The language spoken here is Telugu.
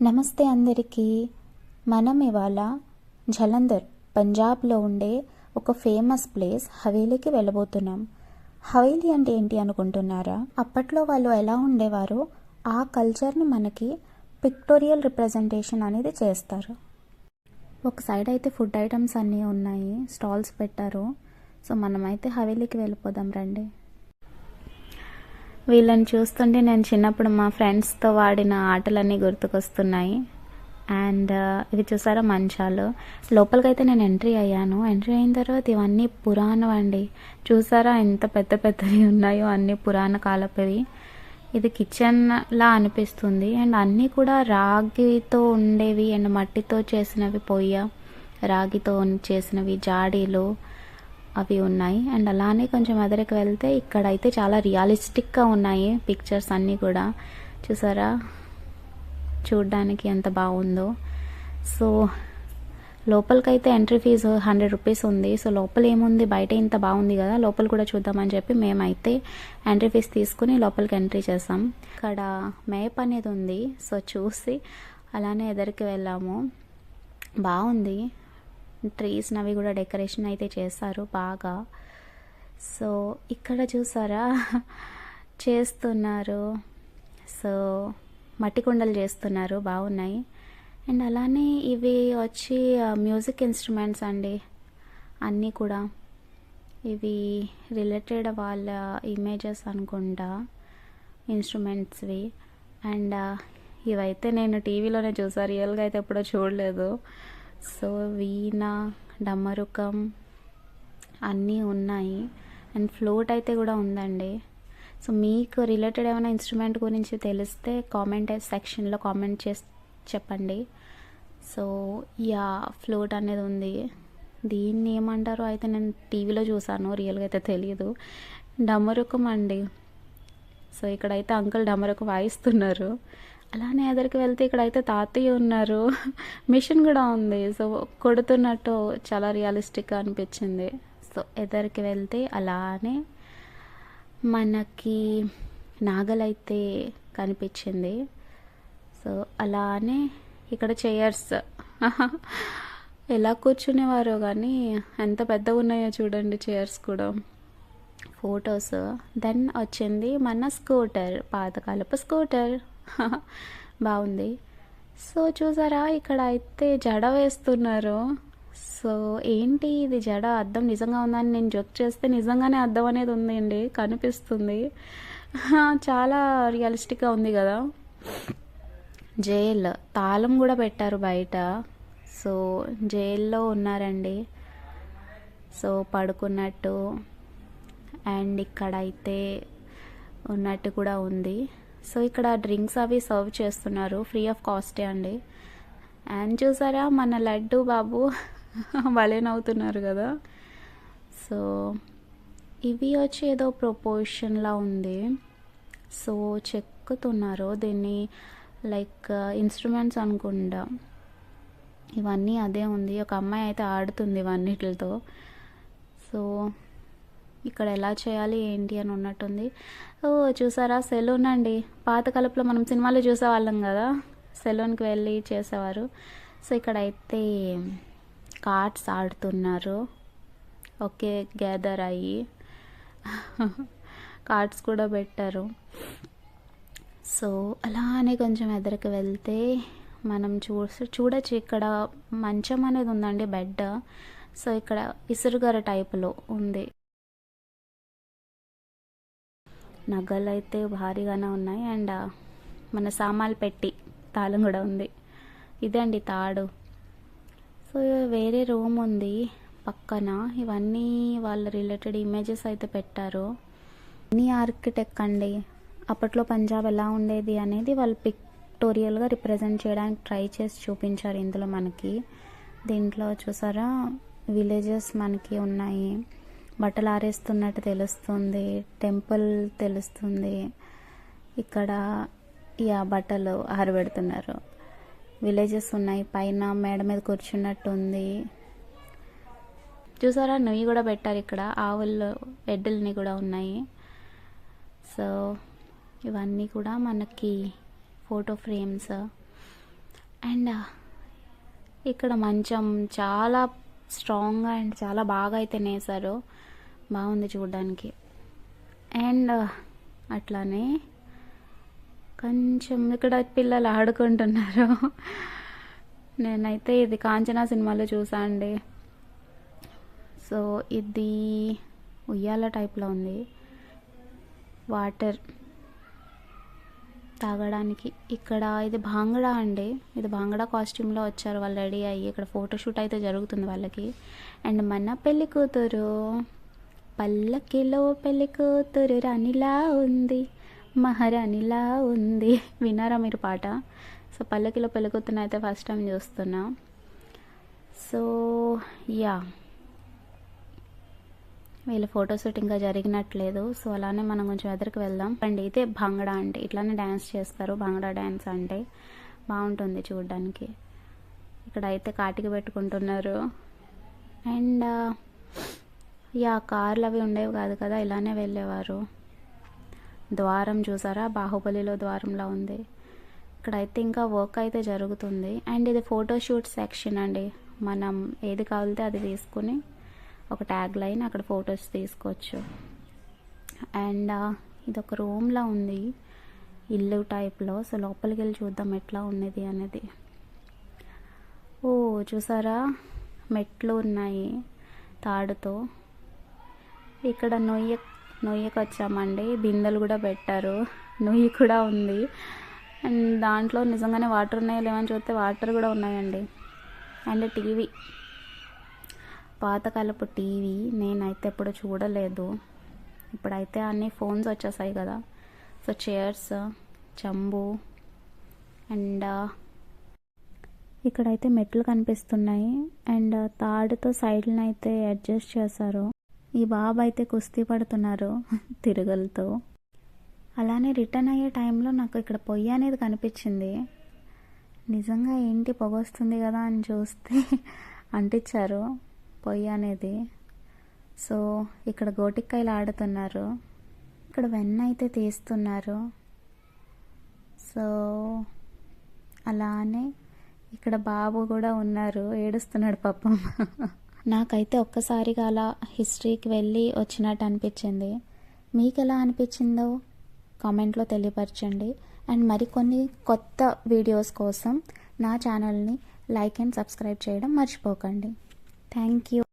నమస్తే అందరికీ. మనం ఇవాళ జలంధర్ పంజాబ్లో ఉండే ఒక ఫేమస్ ప్లేస్ హవేలీకి వెళ్ళబోతున్నాం. హవేలీ అంటే ఏంటి అనుకుంటున్నారా? అప్పట్లో వాళ్ళు ఎలా ఉండేవారో ఆ కల్చర్ని మనకి పిక్టోరియల్ రిప్రజెంటేషన్ అనేది చేస్తారు. ఒక సైడ్ అయితే ఫుడ్ ఐటమ్స్ అన్నీ ఉన్నాయి, స్టాల్స్ పెట్టారు. సో మనమైతే హవేలీకి వెళ్ళిపోదాం రండి. వీళ్ళని చూస్తుంటే నేను చిన్నప్పుడు మా ఫ్రెండ్స్తో వాడిన ఆటలన్నీ గుర్తుకొస్తున్నాయి. అండ్ ఇవి చూసారా మంచాలు. లోపలికైతే నేను ఎంట్రీ అయ్యాను. ఎంట్రీ అయిన తర్వాత ఇవన్నీ పురాణం అండి. చూసారా ఎంత పెద్ద పెద్దవి ఉన్నాయో, అన్నీ పురాణ కాలపవి. ఇది కిచెన్ లా అనిపిస్తుంది. అండ్ అన్నీ కూడా రాగితో ఉండేవి అండ్ మట్టితో చేసినవి, పొయ్య రాగితో చేసినవి జాడీలు అవి ఉన్నాయి. అండ్ అలానే కొంచెం ఎదురుకి వెళ్తే ఇక్కడైతే చాలా రియలిస్టిక్గా ఉన్నాయి పిక్చర్స్ అన్నీ కూడా. చూసారా చూడ్డానికి ఎంత బాగుందో. సో లోపలికైతే ఎంట్రీ ఫీజు 100 రూపీస్ ఉంది. సో లోపల ఏముంది, బయట ఇంత బాగుంది కదా, లోపల కూడా చూద్దామని చెప్పి మేమైతే ఎంట్రీ ఫీజు తీసుకుని లోపలికి ఎంట్రీ చేసాం. ఇక్కడ మేప్ అనేది ఉంది. సో చూసి అలానే ఎదురుకి వెళ్ళాము. బాగుంది. ట్రీస్ నవి కూడా డెకరేషన్ అయితే చేశారు బాగా. సో ఇక్కడ చూసారా చేస్తున్నారు. సో మట్టి కుండలు చేస్తున్నారు, బాగున్నాయి. అండ్ అలానే ఇవి వచ్చి మ్యూజిక్ ఇన్స్ట్రుమెంట్స్ అండి. అన్నీ కూడా ఇవి రిలేటెడ్ వాళ్ళ ఇమేజెస్ అనుకుంటా ఇన్స్ట్రుమెంట్స్వి. అండ్ ఇవైతే నేను టీవీలోనే చూసాను, రియల్గా అయితే ఎప్పుడో చూడలేదు. సో వీణ, డమరుకం అన్నీ ఉన్నాయి. అండ్ ఫ్లూట్ అయితే కూడా ఉందండి. సో మీకు రిలేటెడ్ ఏమైనా ఇన్స్ట్రుమెంట్ గురించి తెలిస్తే కామెంట్ సెక్షన్లో కామెంట్ చేసి చెప్పండి. సో యా ఫ్లూట్ అనేది ఉంది. దీన్ని ఏమంటారో అయితే నేను టీవీలో చూసాను, రియల్గా అయితే తెలియదు. డమరుకం అండి. సో ఇక్కడైతే అంకుల్ డమరుకం వాయిస్తున్నారు. అలానే ఎదురుకి వెళ్తే ఇక్కడైతే తాతయ్య ఉన్నారు, మిషన్ కూడా ఉంది. సో కొడుతున్నట్టు చాలా రియలిస్టిక్గా అనిపించింది. సో ఎదురుకి వెళ్తే అలానే మనకి నాగలైతే కనిపించింది. సో అలానే ఇక్కడ చైర్స్ ఎలా కూర్చునేవారో కానీ ఎంత పెద్దగా ఉన్నాయో చూడండి చైర్స్ కూడా. ఫొటోస్. దెన్ వచ్చింది మన స్కూటర్, పాతకాలపు స్కూటర్. బాగుంది. సో చూసారా ఇక్కడ అయితే జడ వేస్తున్నారు. సో ఏంటి ఇది జడ, అద్దం నిజంగా ఉందని నేను జోక్ చేస్తే నిజంగానే అద్దం అనేది ఉందండి, కనిపిస్తుంది. చాలా రియలిస్టిక్గా ఉంది కదా. జైల్ తాళం కూడా పెట్టారు బయట. సో జైల్లో ఉన్నారండి. సో పడుకున్నట్టు అండ్ ఇక్కడైతే ఉన్నట్టు కూడా ఉంది. సో ఇక్కడ డ్రింక్స్ అవి సర్వ్ చేస్తున్నారు, ఫ్రీ ఆఫ్ కాస్టే అండి. అండ్ చూసారా మన లడ్డు బాబు భలే నవ్వుతున్నారు కదా. సో ఇవి వచ్చి ఏదో ప్రపోర్షన్లా ఉంది. సో చెక్కుతున్నారు దీన్ని, లైక్ ఇన్స్ట్రుమెంట్స్ అనుకుంటా. ఇవన్నీ అదే ఉంది. ఒక అమ్మాయి అయితే ఆడుతుంది ఇవన్నిటితో. సో ఇక్కడ ఎలా చేయాలి ఏంటి అని ఉన్నట్టుంది. ఓ చూసారా సెలూన్ అండి. పాత కాలంలో మనం సినిమాలో చూసేవాళ్ళం కదా, సెలూన్కి వెళ్ళి చేసేవారు. సో ఇక్కడైతే కార్డ్స్ ఆడుతున్నారు. ఓకే గ్యాదర్ అయ్యి కార్డ్స్ కూడా పెట్టారు. సో అలానే కొంచెం ఎదురుకి వెళ్తే మనం చూడొచ్చు ఇక్కడ మంచం అనేది ఉందండి, బెడ్. సో ఇక్కడ ఇసురుగర టైపులో ఉంది. నగలు అయితే భారీగానే ఉన్నాయి. అండ్ మన సామాన్లు పెట్టి తాళం కూడా ఉంది. ఇదండి తాడు. సో వేరే రూమ్ ఉంది పక్కన. ఇవన్నీ వాళ్ళ రిలేటెడ్ ఇమేజెస్ అయితే పెట్టారు. అన్ని ఆర్కిటెక్ట్ అండి. అప్పట్లో పంజాబ్ ఎలా ఉండేది అనేది వాళ్ళు పిక్టోరియల్గా రిప్రజెంట్ చేయడానికి ట్రై చేసి చూపించారు ఇందులో మనకి. దీంట్లో చూసారా విలేజెస్ మనకి ఉన్నాయి. బట్టలు ఆరేస్తున్నట్టు తెలుస్తుంది, టెంపుల్ తెలుస్తుంది. ఇక్కడ బట్టలు ఆరబెడుతున్నారు. విలేజెస్ ఉన్నాయి, పైన మేడ మీద కూర్చున్నట్టు ఉంది. చూసారా నెయ్యి కూడా పెట్టారు ఇక్కడ, ఆవులు ఎడ్డల్ని కూడా ఉన్నాయి. సో ఇవన్నీ కూడా మనకి ఫోటో ఫ్రేమ్స్. అండ్ ఇక్కడ మంచం చాలా స్ట్రాంగ్గా అండ్ చాలా బాగా అయితే నేసారు, బాగుంది చూడడానికి. అండ్ అట్లానే కొంచెం ఇక్కడ పిల్లలు ఆడుకుంటున్నారు. నేనైతే ఇది కాంచనా సినిమాలో చూసా అండి. సో ఇది ఉయ్యాల టైప్లో ఉంది, వాటర్ తాగడానికి. ఇక్కడ ఇది భాంగడా అండి, ఇది భాంగడా కాస్ట్యూమ్లో వచ్చారు వాళ్ళు రెడీ అయ్యి. ఇక్కడ ఫోటోషూట్ అయితే జరుగుతుంది వాళ్ళకి. అండ్ మన పెళ్లి కూతురు పల్లకిలో పెళ్లి కూతురు రాణిలా ఉంది, మహారాణిలా ఉంది. విన్నారా మీరు పాట? సో పల్లకిలో పెళ్లి కూతురుని అయితే ఫస్ట్ టైం చూస్తున్నా. సో యా, వీళ్ళ ఫోటోషూట్ ఇంకా జరిగినట్లేదు. సో అలానే మనం కొంచెం ఎదురుకు వెళ్దాం అండి. ఇదే భాంగడా అంటే ఇట్లానే డ్యాన్స్ చేస్తారు. భాంగడా డ్యాన్స్ అంటే బాగుంటుంది చూడడానికి. ఇక్కడ అయితే కాటికి పెట్టుకుంటున్నారు. అండ్ యా, కార్లు అవి ఉండేవి కాదు కదా, ఇలానే వెళ్ళేవారు. ద్వారం చూసారా, బాహుబలిలో ద్వారంలా ఉంది. ఇక్కడైతే ఇంకా వర్క్ అయితే జరుగుతుంది. అండ్ ఇది ఫోటోషూట్ సెక్షన్ అండి, మనం ఏది కావాలితే అది తీసుకుని ఒక ట్యాగ్ లైన్ అక్కడ ఫొటోస్ తీసుకోవచ్చు. అండ్ ఇది ఒక రూమ్లా ఉంది, ఇల్లు టైప్లో. సో లోపలికి వెళ్ళి చూద్దాం ఎట్లా ఉన్నది అనేది. ఓ చూసారా, మెట్లు ఉన్నాయి తాడుతో. ఇక్కడ నొయ్యకి వచ్చామండి, బిందెలు కూడా పెట్టారు, నొయ్యి కూడా ఉంది. అండ్ దాంట్లో నిజంగానే వాటర్ ఉన్నాయో లేవని చూస్తే వాటర్ కూడా ఉన్నాయండి. అండ్ టీవీ, పాతకాలపు టీవీ, నేనైతే ఎప్పుడు చూడలేదు. ఇప్పుడైతే అన్ని ఫోన్స్ వచ్చేసాయి కదా. So chairs, చంబు. అండ్ ఇక్కడైతే మెట్లు కనిపిస్తున్నాయి. అండ్ తాడుతో సైడ్లను అయితే అడ్జస్ట్ చేశారు. ఈ బాబు అయితే కుస్తీ పడుతున్నారు తిరుగులతో. అలానే రిటర్న్ అయ్యే టైంలో నాకు ఇక్కడ పొయ్యి అనేది కనిపించింది. నిజంగా ఏంటి పొగ వస్తుంది కదా అని చూస్తే అంటించారు పొయ్యి అనేది. సో ఇక్కడ గోటికాయలు ఆడుతున్నారు, ఇక్కడ వెన్న అయితే తీస్తున్నారు. సో అలానే ఇక్కడ బాబు కూడా ఉన్నారు, ఏడుస్తున్నాడు పాపం. నాకైతే ఒక్కసారిగా అలా హిస్టరీకి వెళ్ళి వచ్చినట్టు అనిపించింది. మీకు ఎలా అనిపించిందో కామెంట్లో తెలియపరచండి. అండ్ మరికొన్ని కొత్త వీడియోస్ కోసం నా ఛానల్ని లైక్ అండ్ సబ్స్క్రైబ్ చేయడం మర్చిపోకండి. Thank you.